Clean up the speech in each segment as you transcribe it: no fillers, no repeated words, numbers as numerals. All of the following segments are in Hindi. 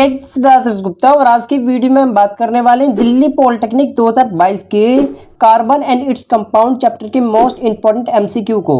सिद्धार्थ गुप्ता और आज की वीडियो में हम बात करने वाले हैं दिल्ली पॉलिटेक्निक 2022 के carbon and its compound chapter के मोस्ट इंपॉर्टेंट एमसीक्यू को।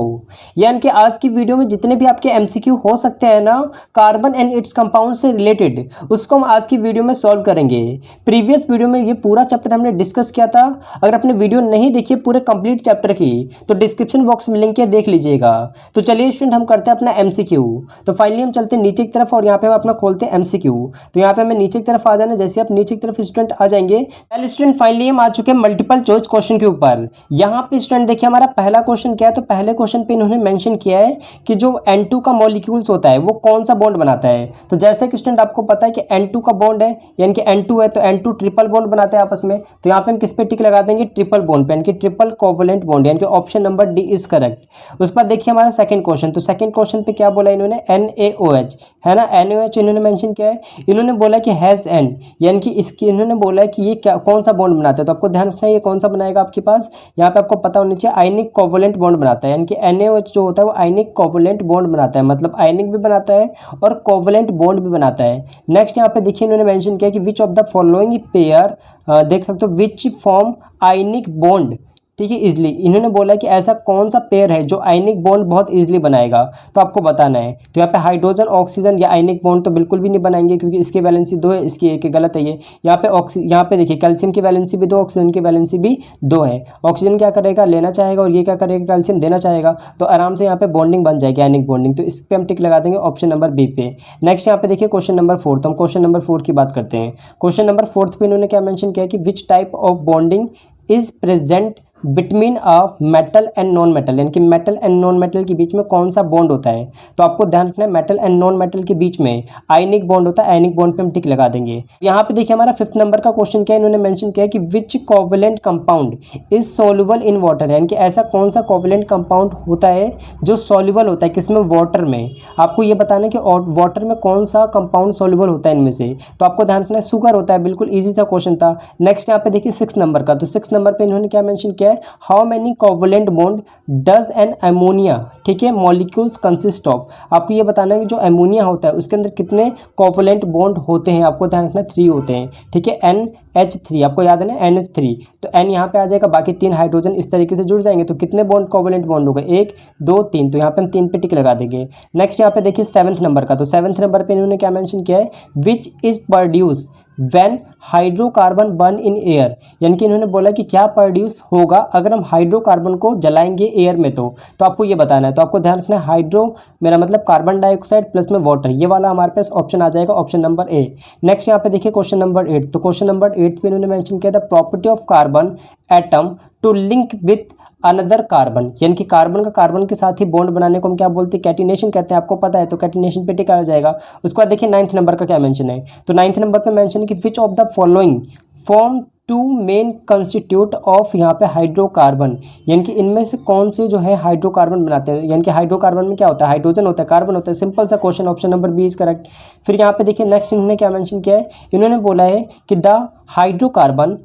यानी कि आज की वीडियो में जितने भी आपके एमसीक्यू हो सकते हैं ना कार्बन एंड इट्स कंपाउंड से रिलेटेड, उसको हम आज की वीडियो में सॉल्व करेंगे। प्रीवियस वीडियो में ये पूरा चैप्टर हमने डिस्कस किया था। अगर आपने वीडियो नहीं देखी है पूरे कंप्लीट चैप्टर की तो डिस्क्रिप्शन बॉक्स में लिंक है, देख लीजिएगा। तो चलिए स्टूडेंट हम करते हैं अपना एमसीक्यू। तो फाइनली हम चलते हैं नीचे की तरफ और यहाँ पे हम अपना खोलते हैं एमसीक्यू। तो यहाँ पे हमें नीचे की तरफ आ जाना, जैसे आप नीचे की तरफ स्टूडेंट आ जाएंगे। पहले स्टूडेंट फाइनली हम आ चुके हैं मल्टीपल चॉइस क्वेश्चन के ऊपर। यहाँ पे स्टूडेंट देखिए हमारा पहला क्वेश्चन क्या है। तो पहले क्वेश्चन पे इन्होंने मेंशन किया है कि जो N2 का मॉलिक्यूल्स होता है वो कौन सा बॉन्ड बनाता है। तो जैसे कि स्टूडेंट आपको पता है कि N2 का बॉन्ड है, यानी कि N2 है तो N2 ट्रिपल बॉन्ड बनाते हैं आपस में। तो यहाँ पे हम किस पे टिक लगा देंगे, ट्रिपल बॉन्ड पे, यानी कि ट्रिपल कोवलेंट बॉन्ड, यानी कि option number D is correct. उसके बाद देखिए हमारा सेकंड क्वेश्चन। तो सेकंड क्वेश्चन पे क्या बोला इन्होंने, NaOH है ना, NaOH इन्होंने मेंशन किया है। इन्होंने बोला कि हैज N, यानी कि इसकी इन्होंने बोला है कि ये क्या कौन सा बॉन्ड बनाता है। तो आपको ध्यान रखना है ये कौन सा बनाएगा आपके पास। यहाँ पे आपको पता होना चाहिए आयनिक कोवलेंट बॉन्ड बनाता है, यानी कि NaOH जो होता है वो आयनिक कोवलेंट बॉन्ड बनाता है, मतलब आयनिक भी बनाता है और कोवलेंट बॉन्ड भी बनाता है। नेक्स्ट यहाँ पे देखिए इन्होंने मेंशन किया कि which of the following pair, देख सकते हो, विच फॉर्म आयनिक बॉन्ड, ठीक है, इजली। इन्होंने बोला कि ऐसा कौन सा पेयर है जो आयनिक बॉन्ड बहुत इजीली बनाएगा, तो आपको बताना है। तो यहाँ पे हाइड्रोजन ऑक्सीजन या आयनिक बॉन्ड तो बिल्कुल भी नहीं बनाएंगे क्योंकि इसकी वैलेंसी 2 है, इसकी एक गलत है ये। यहाँ पे यहाँ पे देखिए कैल्शियम की वैलेंसी भी 2, ऑक्सीजन की वैलेंसी भी 2 है। ऑक्सीजन क्या करेगा, लेना चाहेगा, और ये क्या करेगा, कैल्शियम देना चाहेगा। तो आराम से यहाँ पे बॉन्डिंग बन जाएगी, आयनिक बॉन्डिंग। तो इस पर हम टिक लगा देंगे ऑप्शन नंबर बी पे। नेक्स्ट यहाँ पे देखिए क्वेश्चन नंबर 4। तो हम क्वेश्चन नंबर 4 की बात करते हैं। क्वेश्चन नंबर 4 पे इन्होंने क्या मैंशन किया कि which type of bonding is present between a metal and non metal, यानी कि मेटल एंड नॉन मेटल के बीच में कौन सा बॉन्ड होता है। तो आपको ध्यान रखना है मेटल एंड नॉन मेटल के बीच में आयनिक बॉन्ड होता है, आयनिक बॉन्ड पे हम टिक लगा देंगे। यहाँ पे देखिए हमारा 5th नंबर का क्वेश्चन क्या है, इन्होंने मेंशन किया कि which covalent compound is soluble in water, यानी कि ऐसा कौन सा कोवलेंट कंपाउंड होता है जो सॉल्युबल होता है, किसमें, वाटर में। आपको ये बताना है कि वाटर में कौन सा कंपाउंड सॉल्युबल होता है इनमें से। तो आपको ध्यान रखना है शुगर होता है, बिल्कुल ईजी सा क्वेश्चन था। नेक्स्ट यहाँ पे देखिए 6th नंबर का। तो 6th नंबर पे इन्होंने क्या मेंशन किया है, how many covalent bond does N ammonia, ठीक है, मॉलिक्यूल्स कंसिस्ट ऑफ। आपको ये बताना है कि जो अमोनिया होता है उसके अंदर कितने कोवलेंट बॉन्ड होते हैं। आपको ध्यान रखना 3 होते हैं, ठीक है, NH3, आपको याद है ना NH3। तो N यहाँ पे आ जाएगा, बाकी 3 हाइड्रोजन इस तरीके से जुड़ जाएंगे। तो कितने बॉन्ड, कोवलेंट बॉन्ड हो गए, 1 2 3। तो यहाँ पे हम 3 पे टिक लगा देंगे। नेक्स्ट यहाँ पे देखिए 7th नंबर का। तो 7th नंबर पे इन्होंने क्या मेंशन किया है, which is produce when hydrocarbon burn in air, यानी कि इन्होंने बोला कि क्या प्रोड्यूस होगा अगर हम हाइड्रोकार्बन को जलाएंगे एयर में। तो आपको ये बताना है। तो आपको ध्यान रखना है हाइड्रो मेरा मतलब कार्बन डाइऑक्साइड प्लस में वाटर, ये वाला हमारे पास ऑप्शन आ जाएगा, ऑप्शन नंबर ए। नेक्स्ट यहाँ पे देखिए क्वेश्चन नंबर 8। तो क्वेश्चन नंबर 8 पे इन्होंने मेंशन किया था property of carbon atom to link with another carbon, यानी कि कार्बन का कार्बन के साथ ही बॉन्ड बनाने को हम क्या बोलते हैं, कैटिनेशन कहते हैं। आपको पता है, तो कैटिनेशन पे टिक आ जाएगा। उसके बाद देखिए 9th नंबर का क्या मेंशन है। तो 9th नंबर पे मेंशन है कि which of the following form 2 main constitute of, यहाँ पे हाइड्रोकार्बन, यानी कि इनमें से कौन से जो है हाइड्रोकार्बन बनाते हैं। यानी कि हाइड्रोकार्बन में क्या होता है, हाइड्रोजन होता है, कार्बन होता है, सिंपल सा question, option number B is correct. फिर यहाँ पे देखिए नेक्स्ट इन्होंने क्या मेंशन किया है, इन्होंने बोला है कि the hydrocarbon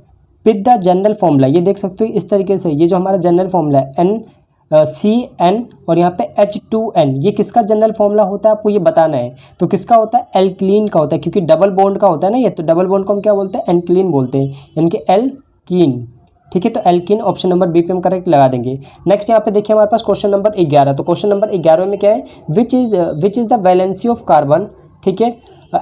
with the general formula, ये देख सकते हो इस तरीके से, ये जो हमारा जनरल फॉर्मूला है NCN और यहाँ पे H2N, ये किसका जनरल फॉर्मूला होता है आपको ये बताना है। तो किसका होता है, एल्कीन का होता है, क्योंकि डबल बॉन्ड का होता है ना ये। तो डबल बॉन्ड को हम क्या बोलते हैं, एल्कीन बोलते हैं, यानी कि एल्कीन, ठीक है। तो एल्कीन ऑप्शन नंबर बी पे हम करेक्ट लगा देंगे। नेक्स्ट यहाँ पे देखिए हमारे पास क्वेश्चन नंबर 11। तो क्वेश्चन नंबर 11 में क्या है, which is the valency of carbon, ठीक है,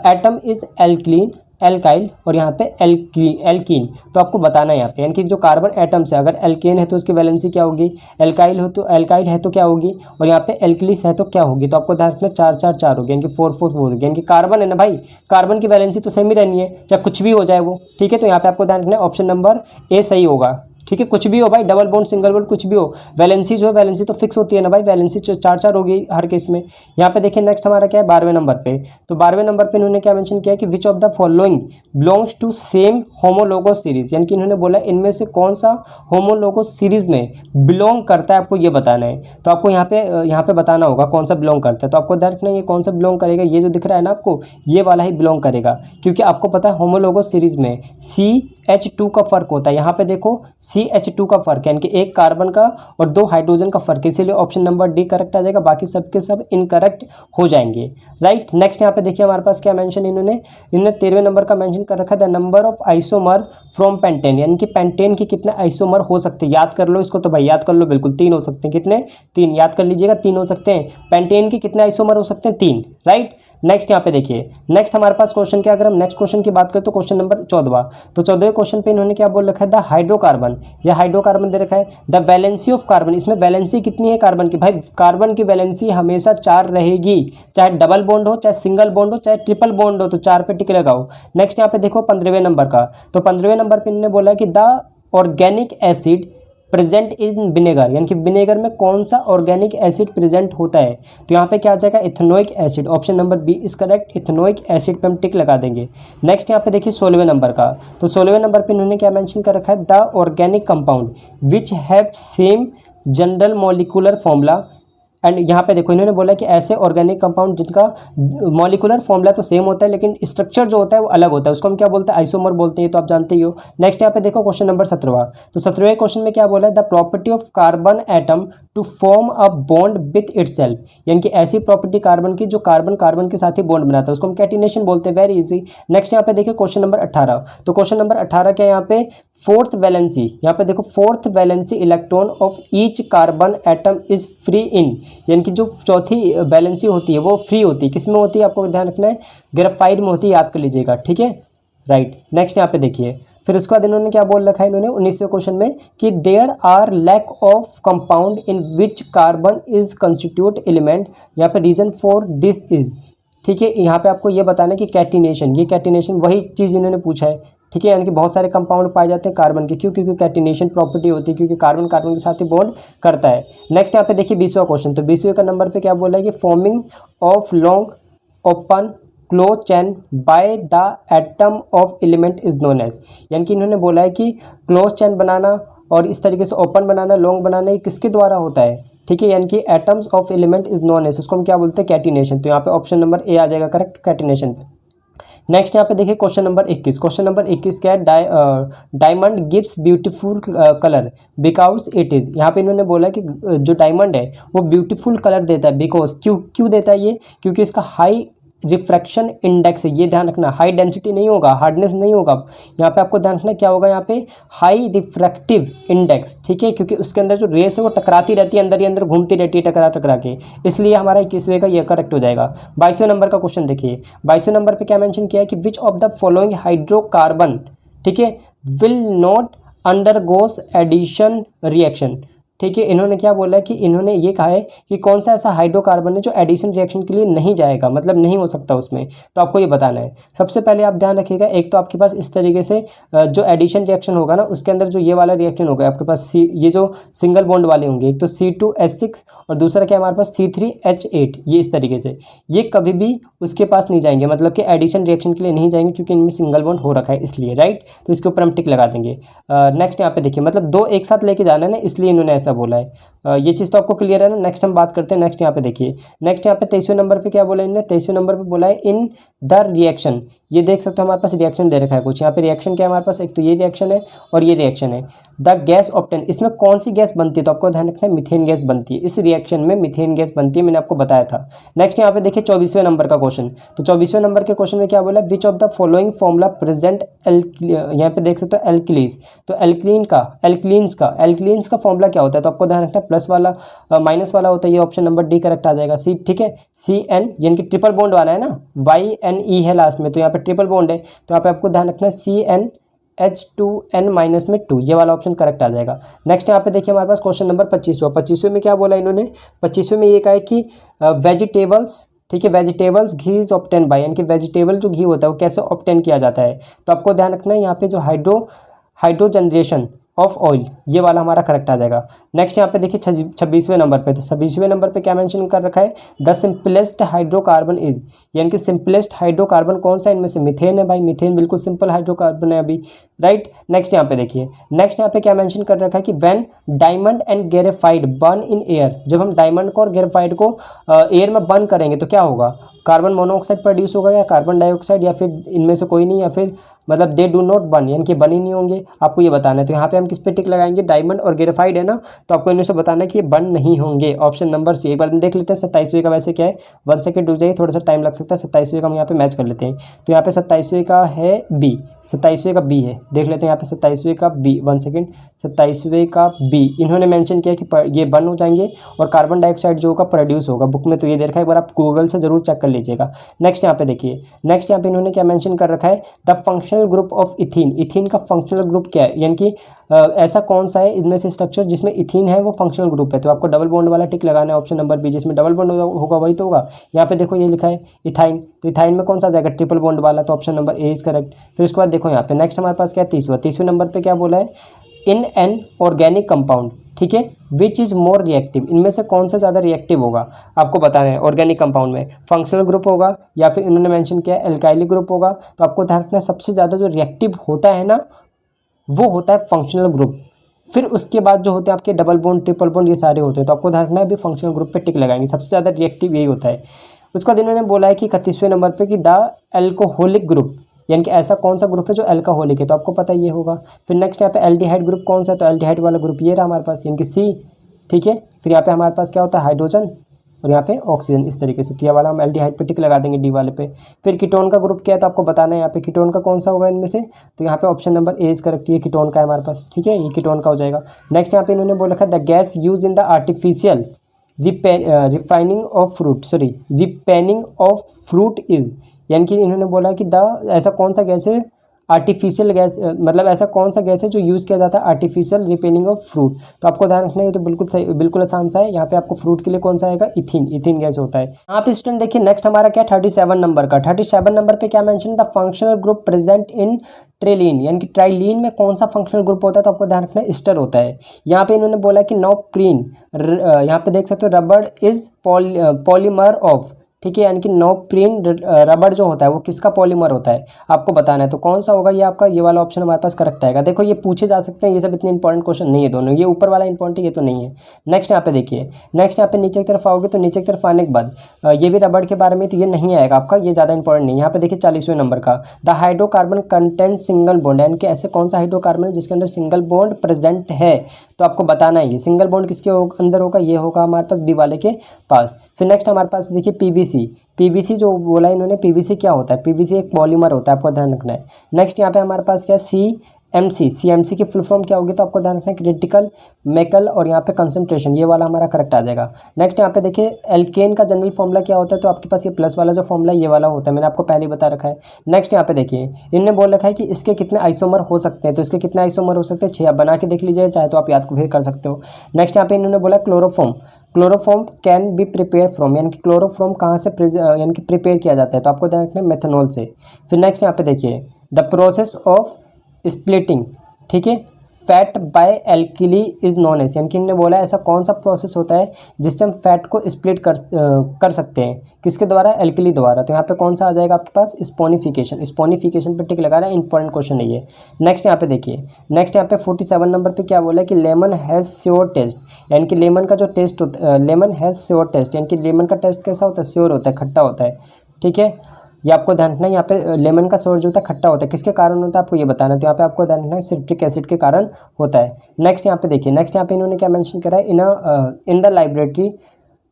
एटम इज एल्कीन, एल्काइल और यहाँ पे एल्कीन। तो आपको बताना है यहाँ पे, यानी कि जो कार्बन एटम्स है, अगर एल्केन है तो उसकी वैलेंसी क्या होगी, एल्काइल है तो क्या होगी, और यहाँ पे एल्कलिस है तो क्या होगी। तो आपको ध्यान रखना 4 4 4 होगी, यानी कि 4 4 4 होगी, यानी कि कार्बन है ना भाई, कार्बन की वैलेंसी तो सेम ही रहनी है, चाहे कुछ भी हो जाए वो, ठीक है। तो यहाँ पे आपको ध्यान रखना है ऑप्शन नंबर ए सही होगा, ठीक है। कुछ भी हो भाई, डबल बॉन्ड सिंगल बॉन्ड कुछ भी हो, वैलेंसी जो है वैलेंसी तो फिक्स होती है ना भाई, वैलेंसी 4 4 होगी हर केस में। यहाँ पे देखिए नेक्स्ट हमारा क्या है, 12वें नंबर पे। तो 12वें नंबर पे इन्होंने क्या मेंशन किया कि which of the following belongs to same homologous series, यानी कि इन्होंने बोला इनमें से कौन सा होमोलोगस सीरीज में बिलोंग करता है, आपको ये बताना है। तो आपको यहाँ पे बताना होगा कौन सा बिलोंग करता है। तो आपको ध्यान रखना ये कौन सा बिलोंग करेगा, ये जो दिख रहा है ना आपको, ये वाला ही बिलोंग करेगा, क्योंकि आपको पता है होमोलोगस सीरीज में CH2 का फर्क होता है। यहाँ पे देखो CH2 का फर्क है, यानी कि एक कार्बन का और 2 हाइड्रोजन का फर्क, इसीलिए ऑप्शन नंबर डी करेक्ट आ जाएगा, बाकी सबके सब इनकरेक्ट हो जाएंगे। राइट, नेक्स्ट यहाँ पे देखिए हमारे पास क्या मेंशन इन्होंने 13वें नंबर का मेंशन कर रखा है, the number of isomer from pentane, यानी कि पेंटेन के कितने आइसोमर हो सकते हैं। याद कर लो इसको, तो भाई याद कर लो, बिल्कुल 3 हो सकते हैं। कितने? 3, याद कर लीजिएगा, 3 हो सकते हैं। पेंटेन के कितने आइसोमर हो सकते हैं? 3। राइट, नेक्स्ट यहाँ पे देखिए, नेक्स्ट हमारे पास क्वेश्चन क्या, अगर हम नेक्स्ट क्वेश्चन की बात करें तो क्वेश्चन नंबर 14। तो 14वें क्वेश्चन पे इन्होंने क्या बोल रखा है, द हाइड्रोकार्बन, या हाइड्रोकार्बन दे रखा है, द वैलेंसी ऑफ कार्बन, इसमें वैलेंसी कितनी है कार्बन की? भाई कार्बन की वैलेंसी हमेशा 4 रहेगी, चाहे डबल बॉन्ड हो, चाहे सिंगल बॉन्ड हो, चाहे ट्रिपल बॉन्ड हो, तो 4 पे टिक लगाओ। नेक्स्ट यहाँ पे देखो 15वें नंबर का, तो 15वें नंबर पे इन्होंने बोला कि the organic acid present in vinegar, यानी कि विनेगर में कौन सा ऑर्गेनिक एसिड प्रेजेंट होता है? तो यहाँ पे क्या आ जाएगा, ethanoic acid, option number B is correct, ethanoic acid पे हम टिक लगा देंगे। नेक्स्ट यहाँ पे देखिए 16वें नंबर का, तो 16वें नंबर पे इन्होंने क्या मेंशन कर रखा है, the organic compound which have same general molecular formula, and यहाँ पे देखो इन्होंने बोला कि ऐसे ऑर्गेनिक कंपाउंड जिनका मॉलिक्यूलर फॉर्मूला तो सेम होता है लेकिन स्ट्रक्चर जो होता है वो अलग होता है, उसको हम क्या बोलते हैं, आइसोमर बोलते हैं, तो आप जानते ही हो। नेक्स्ट यहाँ पे देखो क्वेश्चन नंबर 17, तो 17वें क्वेश्चन में क्या बोला है, the property of carbon atom to form a bond with itself, यानी कि ऐसी प्रॉपर्टी कार्बन की जो कार्बन कार्बन के साथ ही बॉन्ड बनाता है, उसको हम कैटिनेशन बोलते हैं। Very easy. नेक्स्ट यहाँ पे देखिए क्वेश्चन नंबर 18, तो क्वेश्चन नंबर 18 क्या है यहाँ पे, फोर्थ वैलेंसी, यहाँ पे देखो fourth valency electron of each carbon atom is free in, यानी कि जो चौथी वैलेंसी होती है वो फ्री होती है, किस में होती है आपको ध्यान रखना है, ग्रेफाइट में होती है, याद कर लीजिएगा, ठीक है। राइट, नेक्स्ट यहाँ पे देखिए, फिर उसके बाद इन्होंने क्या बोल रखा है, इन्होंने 19वें क्वेश्चन में कि there are lack of compound in which carbon is constitute element, यहाँ पे रीजन फॉर दिस इज, ठीक है। यहाँ पे आपको ये बताना है कि कैटिनेशन, ये कैटिनेशन वही चीज़ इन्होंने पूछा है, ठीक है, यानी कि बहुत सारे कंपाउंड पाए जाते हैं कार्बन के, क्यों? क्योंकि कैटिनेशन प्रॉपर्टी होती है, क्योंकि कार्बन कार्बन के साथ ही बॉन्ड करता है। नेक्स्ट यहाँ पे देखिए 20वां क्वेश्चन, तो 20वें का नंबर पे क्या बोला है कि forming of long open close chain by the atom of element is known as, यानी कि इन्होंने बोला है कि क्लोज चैन बनाना और इस तरीके से ओपन बनाना, लॉन्ग बनाना, ये किसके द्वारा होता है, ठीक है, यानी कि atoms of element is known as, उसको हम क्या बोलते हैं, कैटिनेशन। तो यहाँ पे ऑप्शन नंबर ए आ जाएगा करेक्ट, कैटिनेशन पे। नेक्स्ट यहाँ पे देखिए क्वेश्चन नंबर 21, क्वेश्चन नंबर 21 क्या है, diamond gives beautiful colour because it is, यहाँ पे इन्होंने बोला कि जो डायमंड है वो ब्यूटीफुल कलर देता है, बिकॉज, क्यों देता है ये, क्योंकि इसका हाई रिफ्रैक्शन इंडेक्स है, ये ध्यान रखना, हाई डेंसिटी नहीं होगा, हार्डनेस नहीं होगा, यहाँ पे आपको ध्यान रखना क्या होगा, यहाँ पे हाई रिफ्रैक्टिव इंडेक्स, ठीक है, क्योंकि उसके अंदर जो रेस है वो टकराती रहती है, अंदर ही अंदर घूमती रहती है टकरा के, इसलिए हमारा 21वें का ये करेक्ट हो जाएगा। 22वें नंबर का क्वेश्चन देखिए, 22वें नंबर पे क्या मेंशन किया है कि which of the following hydrocarbon, ठीक है, will not undergoes addition reaction, ठीक है, इन्होंने क्या बोला है कि इन्होंने ये कहा है कि कौन सा ऐसा हाइड्रोकार्बन है जो एडिशन रिएक्शन के लिए नहीं जाएगा, मतलब नहीं हो सकता उसमें, तो आपको ये बताना है। सबसे पहले आप ध्यान रखिएगा, एक तो आपके पास इस तरीके से जो एडिशन रिएक्शन होगा ना, उसके अंदर जो ये वाला रिएक्शन होगा आपके पास ये जो सिंगल बॉन्ड वाले होंगे, एक तो C2H6 और दूसरा क्या हमारे पास C3H8, ये इस तरीके से, ये कभी भी उसके पास नहीं जाएंगे, मतलब कि एडिशन रिएक्शन के लिए नहीं जाएंगे, क्योंकि इनमें सिंगल बॉन्ड हो रखा है इसलिए। राइट, तो इसके ऊपर हम टिक लगा देंगे। नेक्स्ट यहाँ पे देखिए, मतलब 2 एक साथ लेके जाना है ना, इसलिए इन्होंने ऐसा बोला है, ये चीज़ तो आपको क्लियर है ना। नेक्स्ट हम बात करते हैं, नेक्स्ट यहाँ पे देखिए, नेक्स्ट यहाँ पे 23वें नंबर पे क्या बोला इन्होंने, 23वें नंबर पे बोला है इन द रिएक्शन, ये देख सकते हो हमारे पास रिएक्शन दे रखा है कुछ, यहाँ पे रिएक्शन क्या है हमारे पास, एक तो ये रिएक्शन है और ये रिएक्शन है, द गैस ऑब्टेन, इसमें कौन सी गैस बनती है, तो आपको ध्यान रखना है मीथेन गैस बनती है, इस रिएक्शन में मीथेन गैस बनती है, मैंने आपको बताया था। नेक्स्ट यहाँ पे देखिए 24वें नंबर का क्वेश्चन, तो 24वें नंबर के क्वेश्चन में क्या बोला, विच of the following formula present यहाँ पे देख सकते हो एल्किलीज, तो एल्किलीन्स का फॉर्मूला क्या होता है, तो आपको ध्यान रखना है प्लस वाला माइनस वाला होता है, ये ऑप्शन नंबर डी करेक्ट आ जाएगा, सी, ठीक है, CN, यानी कि ट्रिपल बॉन्ड वाला है ना, YNE है लास्ट में, तो यहाँ पे ट्रिपल बॉन्ड है, तो यहाँ पे आपको ध्यान रखना है CnH2n-2, ये वाला ऑप्शन करेक्ट आ जाएगा। नेक्स्ट यहाँ पे देखिए हमारे पास क्वेश्चन नंबर 25वें में क्या बोला इन्होंने, 25वें में ये कहा है कि वेजिटेबल्स, ठीक है, vegetables ghee is obtain bye, यानी कि वेजिटेबल जो घी होता है वो कैसे ऑब्टेन किया जाता है, तो आपको ध्यान रखना है यहाँ पे जो हाइड्रोजनरेशन ऑफ ऑयल, ये वाला हमारा करेक्ट आ जाएगा। नेक्स्ट यहाँ पे देखिए 26वें नंबर पे, तो 26वें नंबर पे क्या मेंशन कर रखा है, द सिंपलेस्ट हाइड्रोकार्बन इज, यानी कि सिंपलेस्ट हाइड्रोकार्बन कौन सा, इनमें से मीथेन है भाई, मीथेन बिल्कुल सिंपल हाइड्रोकार्बन है अभी। राइट, नेक्स्ट यहाँ पे देखिए, नेक्स्ट यहाँ पे क्या मेंशन कर रखा है कि when diamond and graphite burn in air, जब हम डायमंड को और ग्रेफाइट को एयर में बर्न करेंगे तो क्या होगा, कार्बन मोनोऑक्साइड प्रोड्यूस होगा या कार्बन डाइऑक्साइड, या फिर इनमें से कोई नहीं, या फिर मतलब दे डू नॉट बर्न, यानी कि बन ही नहीं होंगे, आपको ये बताना है। तो यहाँ पे हम किस पे टिक लगाएंगे, डायमंड और ग्रेफाइट है ना, तो आपको इनमें से बताना है कि ये बन नहीं होंगे। Option number C. एक बार हम देख लेते हैं 27वें का वैसे क्या है, 1 सेकंड रुक जाइए, थोड़ा सा टाइम लग सकता है। 27वें का हम यहाँ पे मैच कर लेते हैं। तो यहाँ पे 27वें का है बी, 27वें का बी है, देख लेते हैं यहाँ पे 27वें का बी, 1 सेकंड, 27वें का बी इन्होंने मेंशन किया कि ये बर्न हो जाएंगे और कार्बन डाइऑक्साइड जो होगा प्रोड्यूस होगा। बुक में तो ये दे रखा है, एक बार आप गूगल से जरूर चेक कर लीजिएगा। नेक्स्ट यहाँ पे देखिए, नेक्स्ट यहाँ पे इन्होंने क्या मेंशन कर रखा है, the functional group of ethene. Ethene का फंक्शनल ग्रुप क्या है, यानी कि ऐसा कौन सा है इनमें से स्ट्रक्चर जिसमें इथीन है वो फंक्शनल ग्रुप है। तो आपको डबल बॉन्ड वाला टिक लगाना है, ऑप्शन नंबर बी, जिसमें डबल बॉन्ड होगा वही तो होगा। यहाँ पे देखो ये लिखा है इथाइन, तो इथाइन में कौन सा आ जाएगा, ट्रिपल बॉन्ड वाला, तो option number A is correct. फिर उसके बाद देखो यहाँ पे नेक्स्ट हमारे पास क्या है, 30वें नंबर पे क्या बोला है, इन एन ऑर्गेनिक कंपाउंड, ठीक है, विच इज़ मोर रिएक्टिव। इनमें से कौन सा ज़्यादा रिएक्टिव होगा आपको बताना है। ऑर्गेनिक कंपाउंड में फंक्शनल ग्रुप होगा या फिर इन्होंने मेंशन किया एल्काइली ग्रुप होगा। तो आपको ध्यान रखना है सबसे ज़्यादा जो रिएक्टिव होता है ना वो होता है फंक्शनल ग्रुप। फिर उसके बाद जो होते हैं आपके डबल बॉन्ड, ट्रिपल बॉन्ड, ये सारे होते हैं। तो आपको ध्यान रखना है अभी फंक्शनल ग्रुप पे टिक लगाएंगे, सबसे ज़्यादा रिएक्टिव यही होता है। उसके बाद इन्होंने बोला है कि 31वें नंबर पे कि द एल्कोहलिक ग्रुप, यानी कि ऐसा कौन सा ग्रुप है जो एल्कोहलिक है, तो आपको पता ये होगा। फिर नेक्स्ट यहाँ पे एल्डिहाइड ग्रुप कौन सा है, तो एल्डिहाइड वाला ग्रुप ये रहा हमारे पास, यानी कि सी, ठीक है। फिर यहाँ पे हमारे पास क्या होता है, हाइड्रोजन और यहाँ पे ऑक्सीजन, इस तरीके से। तो ये वाला हम एल्डिहाइड पे टिक लगा देंगे, डी वाले पे। फिर कीटोन का ग्रुप क्या है, तो आपको बताना है यहाँ पे कीटोन का कौन सा होगा इनमें से, तो यहाँ पे option number A is correct, ये कीटोन का है हमारे पास, ठीक है, ये कीटोन का हो जाएगा। नेक्स्ट यहाँ पे इन्होंने बोला था the gas use in the artificial refining of fruit, sorry ripening of fruit is, यानी कि इन्होंने बोला कि द ऐसा कौन सा गैस है, आर्टिफिशियल गैस, मतलब ऐसा कौन सा गैस है जो यूज़ किया जाता है आर्टिफिशियल रिपेनिंग ऑफ फ्रूट। तो आपको ध्यान रखना है, ये तो बिल्कुल सही, बिल्कुल आसान सा है। यहाँ पे आपको फ्रूट के लिए कौन सा आएगा, इथिन, इथिन गैस होता है। यहाँ पे स्टूडेंट देखिए नेक्स्ट हमारा क्या 37 नंबर का, 37 नंबर पे क्या mention, the functional group present in terylene, यानी कि ट्राइलिन में कौन सा फंक्शनल ग्रुप होता है, तो आपको ध्यान रखना है ईस्टर होता है। यहाँ पे इन्होंने बोला कि नोप्रीन, यहाँ पे देख सकते हो रबड़ इज पॉलीमर ऑफ, ठीक है, यानी कि नोप्रीन रबड़ जो होता है वो किसका पॉलीमर होता है आपको बताना है। तो कौन सा होगा ये आपका, ये वाला ऑप्शन हमारे पास करेक्ट आएगा। देखो ये पूछे जा सकते हैं, ये सब इतने इंपॉर्टेंट क्वेश्चन नहीं है दोनों, ये ऊपर वाला इंपॉर्टेंट है, ये तो नहीं है। नेक्स्ट यहाँ पे देखिए, नेक्स्ट यहाँ पे नीचे की तरफ आओगे तो नीचे की तरफ आने के बाद ये भी रबड़ के बारे में, तो ये नहीं आएगा आपका, ये ज़्यादा इंपॉर्टेंट नहीं है। यहाँ पे देखिए 40वें नंबर का, the hydrocarbon content single bond, यानी कि ऐसे कौन सा हाइड्रोकार्बन है जिसके अंदर सिंगल बॉन्ड प्रेजेंट है, तो आपको बताना है ये सिंगल बॉन्ड किसके अंदर होगा, ये होगा हमारे पास बी वाले के पास। फिर नेक्स्ट हमारे पास देखिए पीवीसी, पीवीसी जो बोला इन्होंने, पीवीसी क्या होता है, पीवीसी एक पॉलीमर होता है, आपको ध्यान रखना है। नेक्स्ट यहाँ पे हमारे पास क्या है, सीएमसी, सीएमसी की फुल फॉर्म क्या होगी, तो आपको ध्यान रखना है क्रिटिकल मेकल और यहाँ पे कंसंट्रेशन, ये वाला हमारा करेक्ट आ जाएगा। नेक्स्ट यहाँ पे देखिए एल्केन का जनरल फॉर्मूला क्या होता है, तो आपके पास ये प्लस वाला जो फॉर्मूला ये वाला होता है, मैंने आपको पहले बता रखा है। नेक्स्ट यहाँ पे देखिए इन्होंने बोल रखा है कि इसके कितने आइसोमर हो सकते हैं, तो इसके कितने आइसोमर हो सकते हैं, 6, आप बना के देख लीजिए, चाहे तो आप याद को फिर कर सकते हो। नेक्स्ट यहाँ पे इन्होंने बोला chloroform, chloroform can be prepare from, यानी कि क्लोरोफॉर्म कहाँ से यानी कि प्रिपेयर किया जाता है, तो आपको ध्यान रखना है मेथनॉल से। फिर नेक्स्ट यहाँ पे देखिए द प्रोसेस ऑफ स्प्लिटिंग, ठीक है, fat by alkali is known as, यानी कि इन्होंने बोला ऐसा कौन सा प्रोसेस होता है जिससे हम फैट को स्प्लिट कर सकते हैं, किसके द्वारा, एल्किली द्वारा। तो यहाँ पे कौन सा आ जाएगा आपके पास, स्पोनिफिकेशन, स्पोनिफिकेशन पे टिक लगा रहा है, इंपॉर्टेंट क्वेश्चन नहीं है। नेक्स्ट यहाँ पे देखिए, नेक्स्ट यहाँ पे 47 नंबर पे क्या बोला है कि लेमन हैज़ श्योर टेस्ट, यानी कि लेमन का जो टेस्ट होता है, लेमन हैज़ श्योर टेस्ट, यानी कि लेमन का टेस्ट कैसा होता है, श्योर होता है, खट्टा होता है, ठीक है। ये आपको ध्यान रखना है, यहाँ पे लेमन का सोर्स जो होता है खट्टा होता है, किसके कारण होता है आपको ये बताना है, तो यहाँ पे आपको ध्यान रखना है सिट्रिक एसिड के कारण होता है। नेक्स्ट यहाँ पे देखिए, नेक्स्ट यहाँ पे इन्होंने क्या मेंशन करा है, इन द लाइब्रेटरी,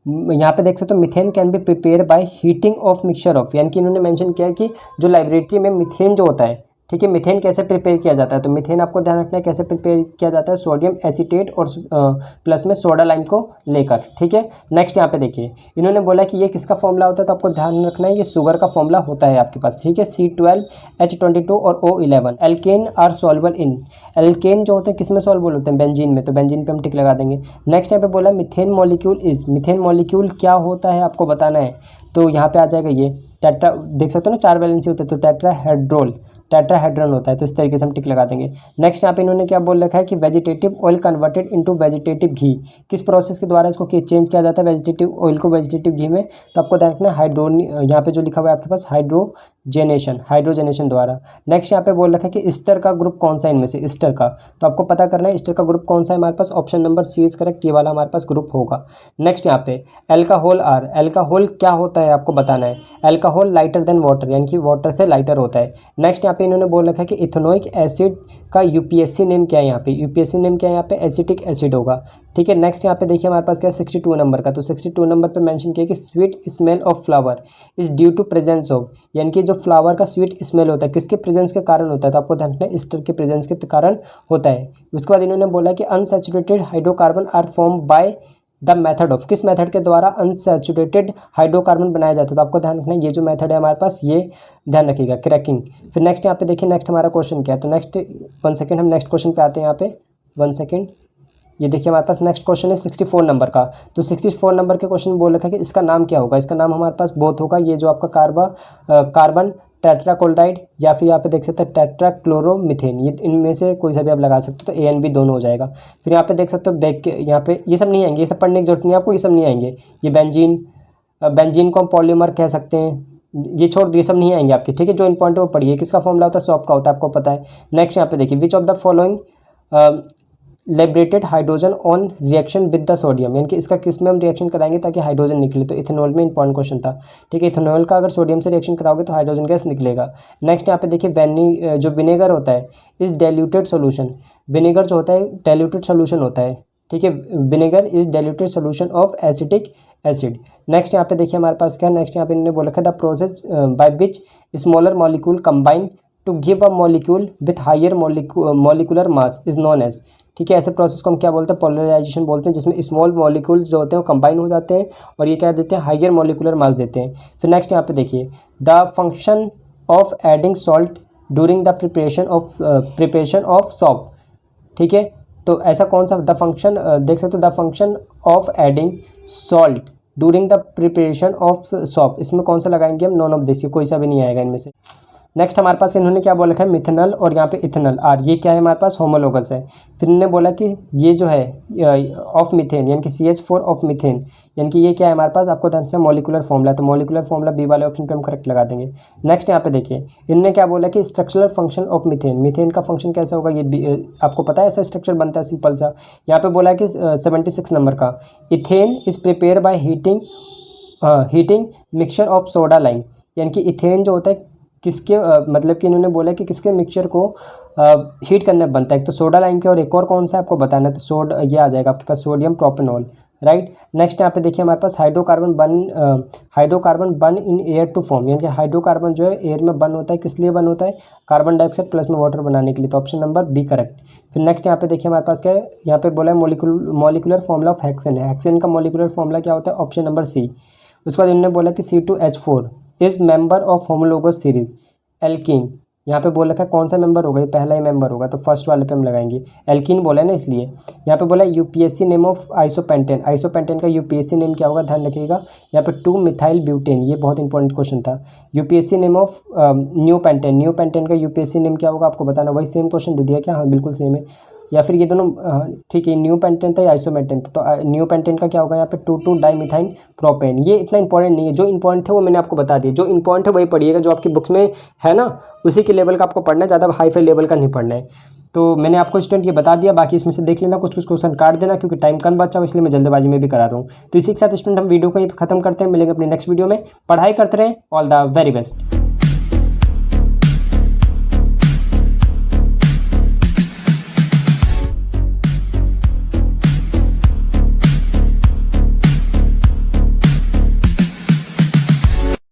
यहाँ पे देख सकते हो methane can be prepare by heating of mixture of, यानी कि इन्होंने मेंशन किया है कि जो लाइब्रेटरी में मिथेन जो होता है, ठीक है, मिथेन कैसे प्रिपेयर किया जाता है, तो मिथेन आपको ध्यान रखना है कैसे प्रिपेयर किया जाता है, सोडियम एसीटेट और प्लस में सोडा लाइम को लेकर, ठीक है। नेक्स्ट यहाँ पे देखिए इन्होंने बोला कि ये किसका फॉर्मूला होता है, तो आपको ध्यान रखना है ये शुगर का फॉर्मूला होता है आपके पास, ठीक है, C12H22 और O11, alkane are soluble in, alkane जो होते हैं किस में सॉल्युबल होते हैं, बेंजीन में, तो बेंजीन पे हम टिक लगा देंगे। नेक्स्ट यहाँ पे बोला methane molecule is, methane molecule क्या होता है आपको बताना है, तो यहाँ पे आ जाएगा ये टेट्रा, देख सकते हो ना 4 वैलेंसी होते हैं, तो टेट्राहेड्रोल, टेट्राहेड्रन होता है, तो इस तरीके से हम टिक लगा देंगे। नेक्स्ट यहाँ पे इन्होंने क्या बोल रखा है कि vegetative oil converted into vegetative ghee, किस प्रोसेस के द्वारा इसको चेंज किया जाता है वेजिटेटिव ऑयल को वेजिटेटिव घी में, तो आपको ध्यान रखना है यहाँ पे जो लिखा हुआ है आपके पास हाइड्रोजेनेशन, हाइड्रोजेनेशन द्वारा। नेक्स्ट यहाँ पे बोल रखा है कि ईस्टर का ग्रुप कौन सा है इनमें से, ईस्टर का, तो आपको पता करना है ईस्टर का ग्रुप कौन सा है हमारे पास, option number C is correct, ये वाला हमारे पास ग्रुप होगा। नेक्स्ट यहाँ पे एल्काहोल आर, एल्काहोल क्या होता है आपको बताना है, एल्काहोल लाइटर देन वाटर, यानी कि वाटर से लाइटर होता है। नेक्स्ट यहाँ पे इन्होंने बोल रखा है कि इथेनोइक एसिड का यूपीएससी नेम क्या है यहाँ पे, यूपीएससी नेम क्या है यहाँ पे, एसिटिक एसिड होगा। ठीक है, नेक्स्ट यहाँ पे देखिए हमारे पास क्या है 62 नंबर का। तो 62 नंबर पे मेंशन किया कि sweet smell of flower is due to presence of, यानी कि जो फ्लावर का स्वीट स्मेल होता है किसके प्रेजेंस के कारण होता है, तो आपको ध्यान रखना है ईस्टर के प्रेजेंस के कारण होता है। उसके बाद इन्होंने बोला कि unsaturated hydrocarbon are form by the method of, किस मेथड के द्वारा अनसैचुरेटेड हाइड्रोकार्बन बनाया जाता है, तो आपको ध्यान रखना है ये जो मेथड है हमारे पास ये ध्यान रखिएगा, क्रैकिंग। फिर नेक्स्ट यहाँ पे देखिए नेक्स्ट हमारा क्वेश्चन क्या है, तो नेक्स्ट 1 सेकेंड हम नेक्स्ट क्वेश्चन पे आते हैं यहाँ पे 1 सेकेंड। ये देखिए हमारे पास नेक्स्ट क्वेश्चन है 64 नंबर का। तो 64 नंबर के क्वेश्चन बोल रखा है कि इसका नाम क्या होगा, इसका नाम हमारे पास बोथ होगा, ये जो आपका कार्बन टेट्राक्लोराइड या फिर यहाँ पे देख सकते हैं टेट्राक्लोरोमीथेन, ये इनमें से कोई सा भी आप लगा सकते हो, तो ए एंड बी दोनों हो जाएगा। फिर यहाँ पे देख सकते हो बैक, यहाँ पे ये सब नहीं आएंगे, ये सब पढ़ने की जरूरत नहीं है आपको, ये सब नहीं आएंगे। ये बेंजीन को हम पॉलीमर कह सकते हैं, ये छोड़ दिए, सब नहीं आएंगे आपके। ठीक है, जो इंपॉर्टेंट है वो पढ़िए। किसका फॉर्मूला होता है, सॉप का होता है, आपको पता है। नेक्स्ट यहाँ पे देखिए विच of the following liberated hydrogen on reaction with the sodium, यानी कि इसका किस में हम रिएक्शन कराएंगे ताकि हाइड्रोजन निकले, तो इथेनॉल में इंपॉर्टेंट क्वेश्चन था। ठीक है, इथेनॉल का अगर सोडियम से रिएक्शन कराओगे तो हाइड्रोजन गैस निकलेगा। नेक्स्ट यहाँ पे देखिए जो विनेगर होता है इस डाइल्यूटेड सोल्यूशन, विनेगर जो होता है डाइल्यूटेड सोल्यूशन होता है। ठीक है, vinegar is diluted solution of acetic acid. Next यहाँ पे देखिए हमारे पास क्या है, नेक्स्ट यहाँ पे इन्होंने बोला था the process by which smaller molecule combine to give a molecule with higher molecular mass is known as. ठीक है, ऐसे प्रोसेस को हम क्या बोलते हैं, पोलराइजेशन बोलते हैं, जिसमें स्मॉल मॉलिक्यूल्स जो होते हैं वो कंबाइन हो जाते हैं और ये क्या देते हैं, हायर मॉलिकुलर मास देते हैं। फिर नेक्स्ट यहाँ पे देखिए the function of adding salt during the preparation of shop. ठीक है, तो ऐसा कौन सा द फंक्शन देख सकते हो, the function of adding salt during the preparation of shop, इसमें कौन सा लगाएंगे हम, नॉन ऑफ दिस, कोई सा भी नहीं आएगा इनमें से। नेक्स्ट हमारे पास इन्होंने क्या बोला है, मिथेनॉल और यहाँ पे इथेनॉल आर, ये क्या है हमारे पास, होमोलोगस है। फिर इन्होंने बोला कि ये जो है ऑफ मीथेन यानी कि CH4 ऑफ मीथेन, यानी कि ये क्या है हमारे पास, आपको ध्यान रखना मॉलिकुलर फॉर्मूला, तो मॉलिकुलर फॉर्मूला बी वाले ऑप्शन पे हम करेक्ट लगा देंगे। नेक्स्ट यहाँ पे देखिए इन्होंने क्या बोला कि structural function of methane, methane का फंक्शन कैसा होगा, ये आपको पता है ऐसा स्ट्रक्चर बनता है सिंपल सा। यहाँ पे बोला है कि 76 नंबर का, ethane is prepare by heating mixture of soda lime, यानी कि इथेन जो होता है किसके मतलब कि इन्होंने बोला कि किसके मिक्सचर को हीट करने बनता है, तो सोडा लाइम के, और एक और कौन सा आपको बताना है, तो ये आ जाएगा आपके पास सोडियम प्रोपेनॉल, राइट। नेक्स्ट यहाँ पे देखिए हमारे पास hydrocarbon burn in air to form, यानी कि हाइड्रोकार्बन जो है एयर में बर्न होता है, किस लिए बर्न होता है, कार्बन डाइऑक्साइड प्लस में वाटर बनाने के लिए, तो ऑप्शन नंबर बी करेक्ट। फिर नेक्स्ट यहाँ पे देखिए हमारे पास क्या है, यहाँ पे बोला है मॉलिकुलर फॉर्मूला ऑफ हेक्सेन है, हेक्सेन का मॉलिकुलर फॉर्मूला क्या होता है, ऑप्शन नंबर सी। उसके बाद इन्होंने बोला कि C2H4 is member of homologous series alkene, यहाँ पे बोल रखा है कौन सा मेंबर होगा, ये पहला ही मेंबर होगा, तो फर्स्ट वाले पे हम लगाएंगे, एल्कीन बोला है ना इसलिए। यहाँ पे बोला UPSC name of isopentane, isopentane का यूपीएससी नेम क्या होगा, ध्यान रखिएगा। यहाँ पे 2 मिथाइल ब्यूटेन, ये बहुत इंपॉर्टेंट क्वेश्चन था। UPSC name of new pentane का यूपीएससी नेम क्या होगा आपको बताना, वही सेम क्वेश्चन दे दिया क्या, हाँ बिल्कुल सेम है, या फिर ये दोनों ठीक है, न्यू पेंटेन था या आइसोमेंटेन था, तो न्यू पेंटेन का क्या होगा यहाँ पे 2,2 डाइमिथाइल प्रोपेन। ये इतना इंपॉर्टेंट नहीं है, जो इंपॉर्टेंट थे वो मैंने आपको बता दिया, जो इंपॉर्टेंट है वही पढ़िएगा, जो आपकी बुक्स में है ना उसी के लेवल का आपको पढ़ना है, ज़्यादा हाई फाई लेवल का नहीं पढ़ना है। तो मैंने आपको स्टूडेंट ये बता दिया, बाकी इसमें से देख लेना, कुछ क्वेश्चन काट देना क्योंकि टाइम कम बचा हो, इसलिए मैं जल्दबाजी में भी करा रहा हूँ। तो इसी के साथ स्टूडेंट हम वीडियो को यहीं खत्म करते हैं, मिलेंगे अपनी नेक्स्ट वीडियो में। पढ़ाई करते रहें, ऑल द वेरी बेस्ट।